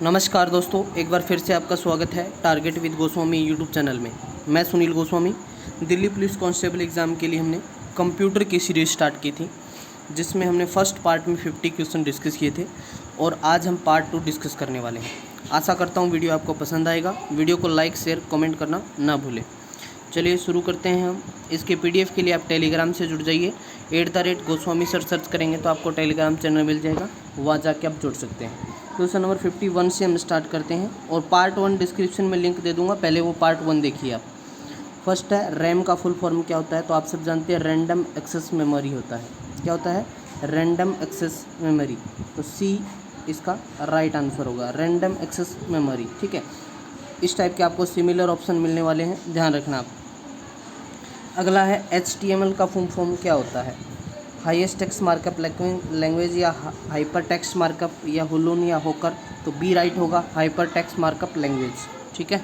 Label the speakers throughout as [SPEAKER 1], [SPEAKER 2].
[SPEAKER 1] नमस्कार दोस्तों, एक बार फिर से आपका स्वागत है target with Goswami YouTube channel में। मैं Sunil Goswami. Delhi police constable exam के लिए हमने कंप्यूटर की सीरीज़ स्टार्ट की थी, जिसमें हमने फर्स्ट पार्ट में 50 क्वेश्चन डिस्कस किए थे और आज हम पार्ट 2 डिस्कस करने वाले हैं। आशा करता हूँ वीडियो आपको पसंद आएगा। वीडियो को लाइक, शेयर, कमेंट करना ना भूलें। चलिए शुरू करते हैं हम। इसके PDF के लिए आप टेलीग्राम से जुड़ जाइए। @गोस्वामी सर सर्च करेंगे तो आपको टेलीग्राम चैनल मिल जाएगा, वहाँ जाके आप जुड़ सकते हैं। क्वेश्चन नंबर 51 से हम स्टार्ट करते हैं और पार्ट 1 डिस्क्रिप्शन में लिंक दे दूंगा, पहले वो पार्ट 1 देखिए आप। फर्स्ट है रैम का फुल फॉर्म क्या होता है, तो आप सब जानते हैं रैंडम एक्सेस मेमोरी होता है। क्या होता है? Random access memory. तो सी इसका राइट आंसर होगा, रैंडम एक्सेस मेमोरी। ठीक है, इस टाइप के आपको सिमिलर ऑप्शन मिलने वाले हैं, ध्यान रखना आप। अगला है HTML का फुल फॉर्म क्या होता है? हाईएस्ट टेक्स्ट मार्कअप लैंग्वेज या हाइपर टेक्स्ट मार्कअप या हुलून या होकर, तो बी राइट होगा, हाइपर टेक्स्ट मार्कअप लैंग्वेज। ठीक है,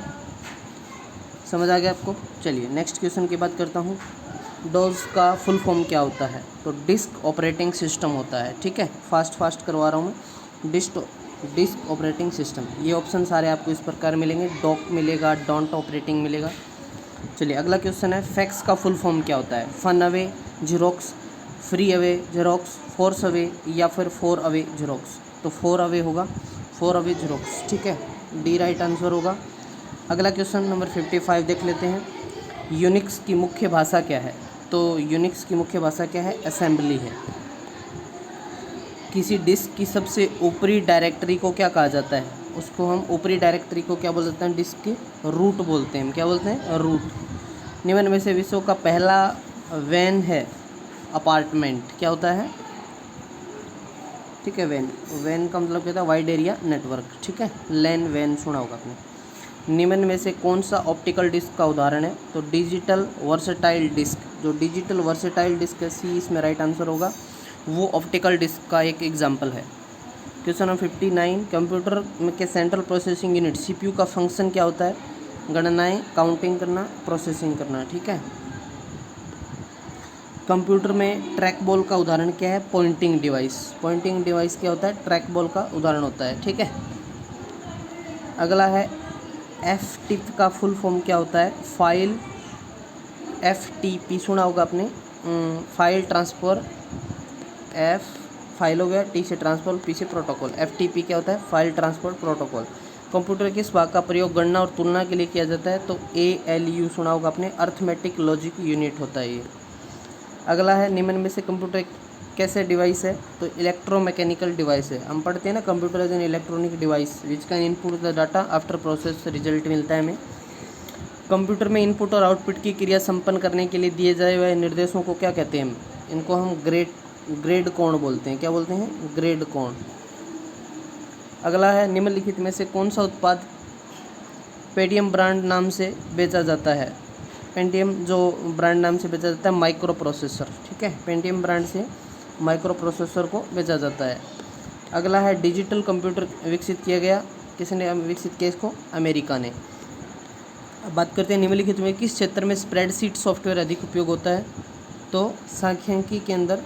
[SPEAKER 1] समझ आ गया आपको। चलिए नेक्स्ट क्वेश्चन की बात करता हूँ। डोज का फुल फॉर्म क्या होता है? तो डिस्क ऑपरेटिंग सिस्टम होता है। ठीक है, फास्ट करवा रहा हूँ मैं। डिस्क ऑपरेटिंग सिस्टम, ये ऑप्शन सारे आपको इस प्रकार मिलेंगे। डॉक मिलेगा, डोंट ऑपरेटिंग मिलेगा। चलिए अगला क्वेश्चन है, फैक्स का फुल फॉर्म क्या होता है? Fun away xerox, free away xerox, force away या फिर 4 अवे जेरोक्स। तो 4 अवे होगा, 4 अवे जेरोक्स। ठीक है, डी राइट आंसर होगा। अगला क्वेश्चन नंबर 55 देख लेते हैं। यूनिक्स की मुख्य भाषा क्या है? तो यूनिक्स की मुख्य भाषा क्या है? असेंबली है। किसी डिस्क की सबसे ऊपरी डायरेक्टरी को क्या कहा जाता है? उसको हम ऊपरी डायरेक्टरी को क्या बोलते हैं? डिस्क के रूट बोलते हैं। क्या बोलते हैं? रूट। निम्न में से विश्व का पहला वैन है अपार्टमेंट क्या होता है? ठीक है, वैन का मतलब क्या होता है? Wide area network. ठीक है, लैन वैन सुना होगा आपने। निम्न में से कौन सा ऑप्टिकल डिस्क का उदाहरण है? तो डिजिटल वर्सेटाइल डिस्क। जो डिजिटल वर्सेटाइल डिस्क है, सी इसमें राइट आंसर होगा, वो ऑप्टिकल डिस्क का एक एग्जाम्पल है। क्वेश्चन नंबर 59, कंप्यूटर के सेंट्रल प्रोसेसिंग यूनिट CPU का फंक्शन क्या होता है? गणनाएं, काउंटिंग करना, प्रोसेसिंग करना। ठीक है, कंप्यूटर में ट्रैक बॉल का उदाहरण क्या है? Pointing device. पॉइंटिंग डिवाइस क्या होता है? ट्रैक बॉल का उदाहरण होता है। ठीक है, अगला है FTP का फुल फॉर्म क्या होता है? फाइल, FTP सुना होगा आपने, फाइल ट्रांसफ़र। फाइल हो गया, T से ट्रांसफर, P से प्रोटोकॉल। FTP क्या होता है? File transfer protocol. कंप्यूटर के किस भाग का प्रयोग गणना और तुलना के लिए किया जाता है? तो ALU सुना होगा आपने, अर्थमेटिक लॉजिक यूनिट होता है ये। अगला है, निम्न में से कंप्यूटर एक कैसे डिवाइस है? तो इलेक्ट्रोमैकेनिकल डिवाइस है। हम पढ़ते हैं ना, computer as an electronic device which can input the data after process result मिलता है हमें। कंप्यूटर में इनपुट और आउटपुट की क्रिया संपन्न करने के लिए दिए जाए हुए निर्देशों को क्या कहते हैं? इनको हम ग्रेड कोण बोलते हैं। क्या बोलते हैं? ग्रेड कोण। अगला है, निम्नलिखित में से कौन सा उत्पाद पेटीएम ब्रांड नाम से बेचा जाता है? पेंटियम जो ब्रांड नाम से बेचा जाता है, माइक्रो प्रोसेसर। ठीक है, पेंटियम ब्रांड से माइक्रो प्रोसेसर को बेचा जाता है। अगला है, डिजिटल कंप्यूटर विकसित किया गया, किसने विकसित किया इसको? अमेरिका ने। अब बात करते हैं निम्नलिखित में किस क्षेत्र में स्प्रेडशीट सॉफ्टवेयर अधिक उपयोग होता है? तो सांख्यिकी के अंदर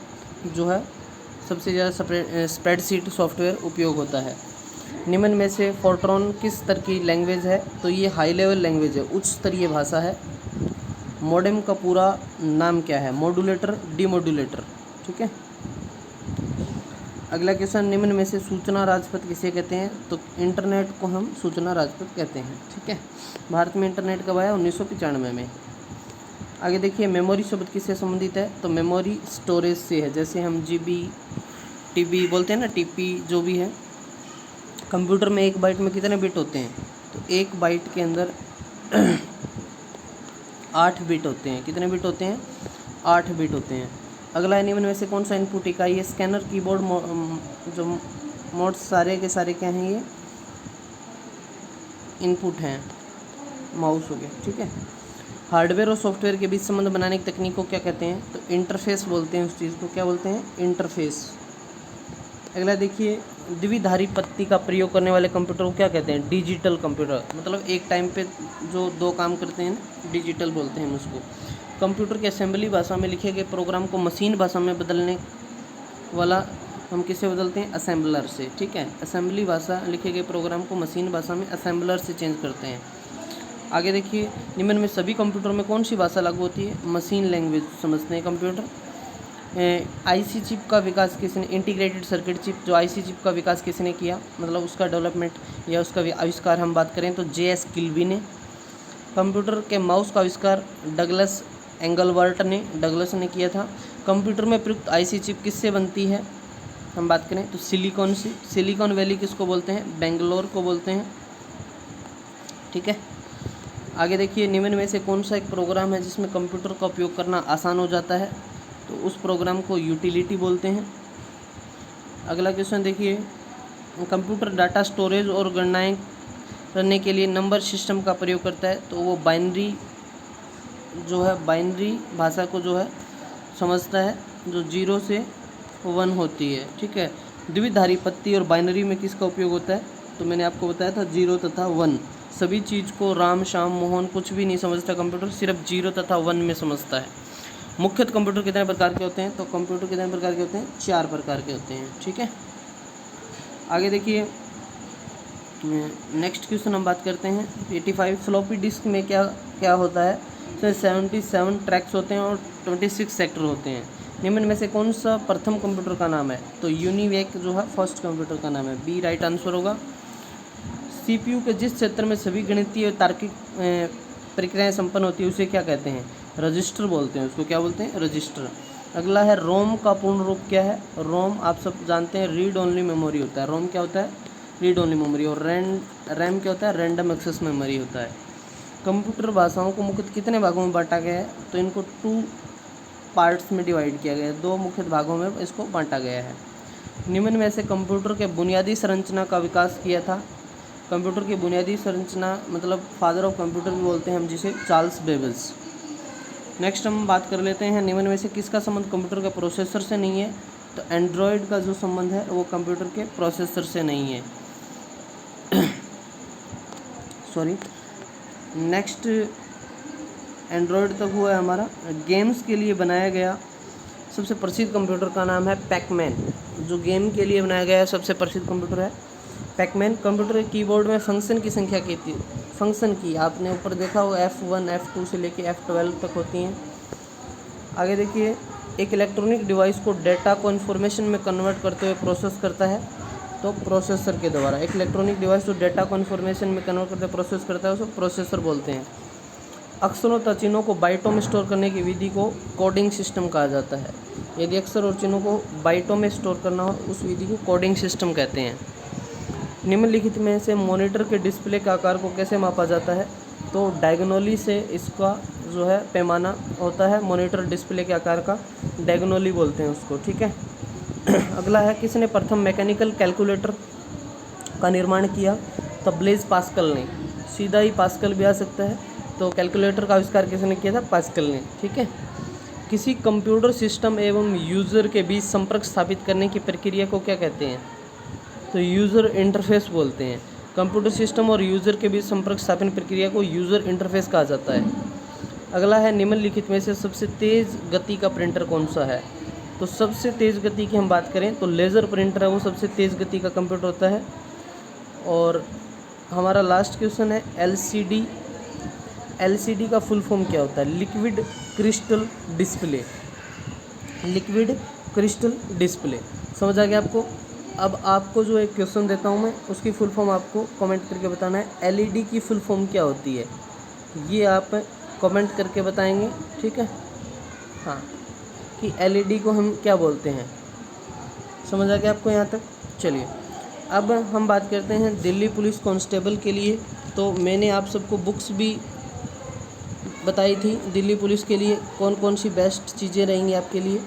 [SPEAKER 1] जो है सबसे ज़्यादा स्प्रेडशीट सॉफ्टवेयर उपयोग होता है। निम्न में से फोर्ट्रॉन किस तरह की लैंग्वेज है? तो ये हाई लेवल लैंग्वेज है, उच्च स्तरीय भाषा है। मॉडेम का पूरा नाम क्या है? Modulator, demodulator. ठीक है, अगला क्वेश्चन, निम्न में से सूचना राजपथ किसे कहते हैं? तो इंटरनेट को हम सूचना राजपथ कहते हैं। ठीक है, भारत में इंटरनेट कब आया? 1995 में। आगे देखिए, मेमोरी शब्द किससे संबंधित है? तो मेमोरी स्टोरेज से है। जैसे हम GB, TB बोलते हैं ना, TP जो भी है। कंप्यूटर में 1 बाइट में कितने बिट होते हैं? तो 1 बाइट के अंदर 8 बिट होते हैं। कितने बिट होते हैं? 8 बिट होते हैं। अगला है, निम्न में से कौन सा इनपुट इकाई है? स्कैनर, कीबोर्ड, जो मोड्स सारे के सारे क्या हैं? ये इनपुट हैं, माउस हो गया। ठीक है, हार्डवेयर और सॉफ्टवेयर के बीच संबंध बनाने की तकनीक को क्या कहते हैं? तो इंटरफेस बोलते हैं उस चीज़ को। क्या बोलते हैं? इंटरफेस। अगला देखिए, द्विधारी पत्ती का प्रयोग करने वाले कंप्यूटर को क्या कहते हैं? Digital computer. मतलब एक टाइम पे जो 2 काम करते हैं, डिजिटल बोलते हैं उसको। कंप्यूटर के असेंबली भाषा में लिखे गए प्रोग्राम को मशीन भाषा में बदलने वाला हम किससे बदलते हैं? असेंबलर से। ठीक है, असेंबली भाषा लिखे गए प्रोग्राम को मशीन भाषा में असेंबलर से चेंज करते हैं। आगे देखिए, निम्न में सभी कंप्यूटर में कौन सी भाषा लागू होती है? मशीन लैंग्वेज समझते हैं कंप्यूटर। आईसी चिप का विकास किसने? इंटीग्रेटेड सर्किट चिप, जो आईसी चिप का विकास किसने किया, मतलब उसका डेवलपमेंट या उसका आविष्कार हम बात करें तो JS किल्बी ने। कंप्यूटर के माउस का आविष्कार डगलस एंगलवर्ट ने किया था। कंप्यूटर में प्रयुक्त आईसी चिप किससे बनती है हम बात करें तो सिलिकॉन से। सिलिकॉन वैली किसको बोलते हैं? बेंगलोर को बोलते हैं। ठीक है, आगे देखिए, निम्न में से कौन सा एक प्रोग्राम है जिसमें कंप्यूटर का उपयोग करना आसान हो जाता है? तो उस प्रोग्राम को यूटिलिटी बोलते हैं। अगला क्वेश्चन देखिए, कंप्यूटर डाटा स्टोरेज और गणनाएं करने के लिए नंबर सिस्टम का प्रयोग करता है, तो वो बाइनरी भाषा को जो है समझता है, जो 0 से 1 होती है। ठीक है, द्विधारी पत्ती और बाइनरी में किसका उपयोग होता है? तो मैंने आपको बताया था 0 तथा 1। सभी चीज़ को राम श्याम मोहन कुछ भी नहीं समझता कंप्यूटर, सिर्फ 0 तथा 1 में समझता है। मुख्यतः कंप्यूटर कितने प्रकार के होते हैं? तो कंप्यूटर कितने प्रकार के होते हैं? 4 प्रकार के होते हैं। ठीक है, आगे देखिए, नेक्स्ट क्वेश्चन हम बात करते हैं 85। फ्लॉपी डिस्क में क्या होता है? तो 77 ट्रैक्स होते हैं और 26 सेक्टर होते हैं। निम्न में से कौन सा प्रथम कंप्यूटर का नाम है? तो यूनिवेक जो है फर्स्ट कंप्यूटर का नाम है। बी राइट आंसर होगा। CPU के जिस क्षेत्र में सभी गणितीय और तार्किक प्रक्रियाएं संपन्न होती है उसे क्या कहते हैं? रजिस्टर बोलते हैं उसको। क्या बोलते हैं? रजिस्टर। अगला है रोम का पूर्ण रूप क्या है? रोम आप सब जानते हैं रीड ओनली मेमोरी होता है। रोम क्या होता है? Read only memory. और रैम क्या होता है? रैंडम एक्सेस मेमोरी होता है। कंप्यूटर भाषाओं को मुख्यतः कितने भागों में बांटा गया है? तो इनको 2 पार्ट्स में डिवाइड किया गया है, 2 मुख्य भागों में इसको बांटा गया है। निम्न में से कंप्यूटर के बुनियादी संरचना का विकास किया था? कंप्यूटर की बुनियादी संरचना मतलब फादर ऑफ कंप्यूटर भी बोलते हैं हम जिसे, चार्ल्स बेबल्स। नेक्स्ट हम बात कर लेते हैं, निम्न में से किसका संबंध कंप्यूटर के प्रोसेसर से नहीं है? तो एंड्रॉयड का जो संबंध है वो कंप्यूटर के प्रोसेसर से नहीं है। सॉरी, नेक्स्ट एंड्रॉयड तक हुआ है हमारा। गेम्स के लिए बनाया गया सबसे प्रसिद्ध कंप्यूटर का नाम है पैकमैन। जो गेम के लिए बनाया गया सबसे प्रसिद्ध कंप्यूटर है पैकमैन। कंप्यूटर के कीबोर्ड में फंक्शन की संख्या कितनी? फंक्शन की आपने ऊपर देखा हो F1 F2 से लेके F12 तक होती हैं। आगे देखिए, एक इलेक्ट्रॉनिक डिवाइस को डेटा को इन्फॉर्मेशन में कन्वर्ट करते हुए प्रोसेस करता है तो प्रोसेसर के द्वारा। एक इलेक्ट्रॉनिक डिवाइस जो डेटा को इन्फॉर्मेशन में कन्वर्ट करते प्रोसेस करता है उसको प्रोसेसर बोलते हैं। अक्षरों तथा चिन्हों को बाइटों में स्टोर करने की विधि को कोडिंग सिस्टम कहा जाता है। यदि अक्षर और चिन्हों को बाइटों में स्टोर करना हो उस विधि को कोडिंग सिस्टम कहते हैं। निम्नलिखित में से मॉनिटर के डिस्प्ले के आकार को कैसे मापा जाता है? तो डायगोनली से इसका जो है पैमाना होता है मॉनिटर डिस्प्ले के आकार का, डायगोनली बोलते हैं उसको। ठीक है, अगला है, किसने प्रथम मैकेनिकल कैलकुलेटर का निर्माण किया? तो ब्लेज पास्कल ने। सीधा ही पास्कल भी आ सकता है, तो कैलकुलेटर का आविष्कार किसने किया था? पास्कल ने। ठीक है, किसी कंप्यूटर सिस्टम एवं यूज़र के बीच संपर्क स्थापित करने की प्रक्रिया को क्या कहते हैं? तो यूज़र इंटरफेस बोलते हैं। कंप्यूटर सिस्टम और यूज़र के बीच संपर्क स्थापन प्रक्रिया को यूज़र इंटरफेस कहा जाता है। अगला है, निम्नलिखित में से सबसे तेज़ गति का प्रिंटर कौन सा है? तो सबसे तेज़ गति की हम बात करें तो लेज़र प्रिंटर है, वो सबसे तेज़ गति का कंप्यूटर होता है। और हमारा लास्ट क्वेश्चन है LCD। LCD का फुल फॉर्म क्या होता है? Liquid crystal display. Liquid crystal display समझ आ गया आपको? अब आपको जो एक क्वेश्चन देता हूँ मैं, उसकी फुल फॉर्म आपको कमेंट करके बताना है। LED की फुल फॉर्म क्या होती है, ये आप कमेंट करके बताएंगे। ठीक है, हाँ, कि LED को हम क्या बोलते हैं। समझ आ गया आपको यहाँ तक? चलिए, अब हम बात करते हैं दिल्ली पुलिस कांस्टेबल के लिए। तो मैंने आप सबको बुक्स भी बताई थी दिल्ली पुलिस के लिए कौन कौन सी बेस्ट चीज़ें रहेंगी आपके लिए।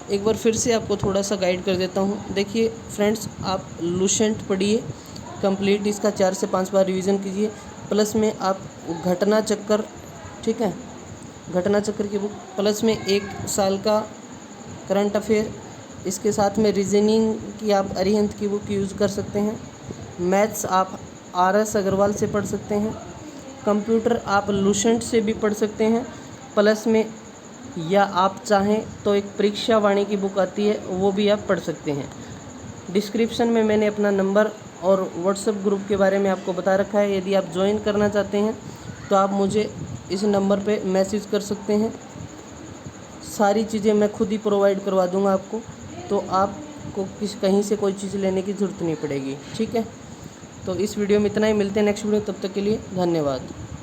[SPEAKER 1] एक बार फिर से आपको थोड़ा सा गाइड कर देता हूँ। देखिए फ्रेंड्स, आप लुसेंट पढ़िए कंप्लीट, इसका 4 से 5 बार रिवीजन कीजिए। प्लस में आप घटना चक्कर, ठीक है, घटना चक्कर की बुक, प्लस में 1 साल का करंट अफेयर, इसके साथ में रीजनिंग की आप अरिहंत की बुक यूज़ कर सकते हैं। मैथ्स आप RS अग्रवाल से पढ़ सकते हैं। कंप्यूटर आप लुसेंट से भी पढ़ सकते हैं। प्लस में या आप चाहें तो एक परीक्षा वाणी की बुक आती है, वो भी आप पढ़ सकते हैं। डिस्क्रिप्शन में मैंने अपना नंबर और व्हाट्सएप ग्रुप के बारे में आपको बता रखा है। यदि आप ज्वाइन करना चाहते हैं तो आप मुझे इस नंबर पे मैसेज कर सकते हैं। सारी चीज़ें मैं खुद ही प्रोवाइड करवा दूंगा आपको, तो आपको कहीं से कोई चीज़ लेने की ज़रूरत नहीं पड़ेगी। ठीक है, तो इस वीडियो में इतना ही। मिलते हैं नेक्स्ट वीडियो, तब तक के लिए धन्यवाद।